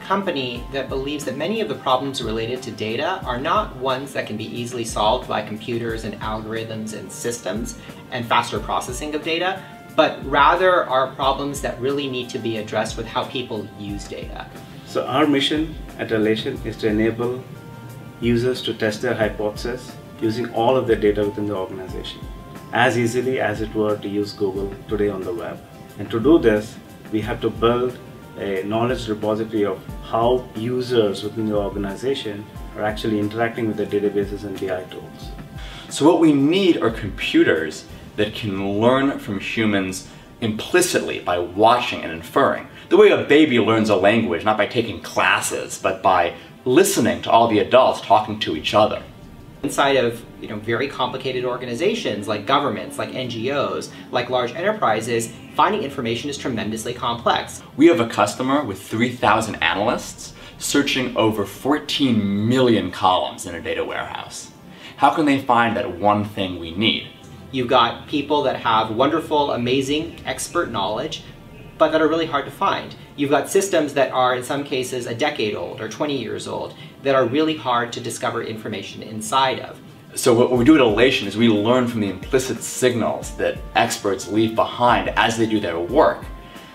company that believes that many of the problems related to data are not ones that can be easily solved by computers and algorithms and systems and faster processing of data, but rather are problems that really need to be addressed with how people use data. So our mission at Alation is to enable users to test their hypothesis using all of the data within the organization, as easily as it were to use Google today on the web. And to do this, we have to build a knowledge repository of how users within the organization are actually interacting with the databases and BI tools. So what we need are computers that can learn from humans implicitly by watching and inferring. The way a baby learns a language, not by taking classes, but by listening to all the adults talking to each other. Inside of very complicated organizations like governments, like NGOs, like large enterprises, finding information is tremendously complex. We have a customer with 3,000 analysts searching over 14 million columns in a data warehouse. How can they find that one thing we need? You've got people that have wonderful, amazing, expert knowledge, but that are really hard to find. You've got systems that are, in some cases, a decade old or 20 years old that are really hard to discover information inside of. So what we do at Alation is we learn from the implicit signals that experts leave behind as they do their work,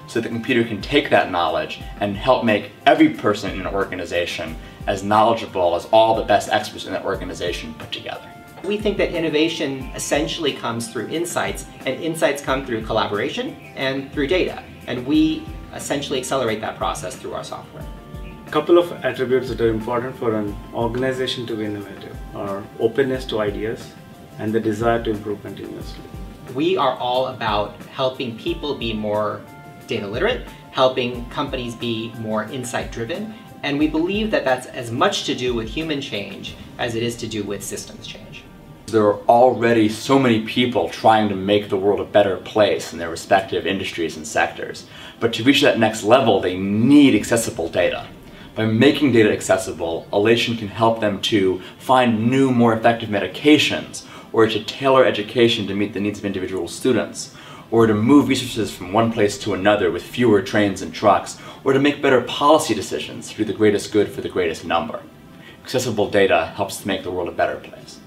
so the computer can take that knowledge and help make every person in an organization as knowledgeable as all the best experts in that organization put together. We think that innovation essentially comes through insights, and insights come through collaboration and through data. And we essentially accelerate that process through our software. A couple of attributes that are important for an organization to be innovative are openness to ideas and the desire to improve continuously. We are all about helping people be more data literate, helping companies be more insight driven, and we believe that that's as much to do with human change as it is to do with systems change. There are already so many people trying to make the world a better place in their respective industries and sectors. But to reach that next level, they need accessible data. By making data accessible, Alation can help them to find new, more effective medications, or to tailor education to meet the needs of individual students, or to move resources from one place to another with fewer trains and trucks, or to make better policy decisions to do the greatest good for the greatest number. Accessible data helps to make the world a better place.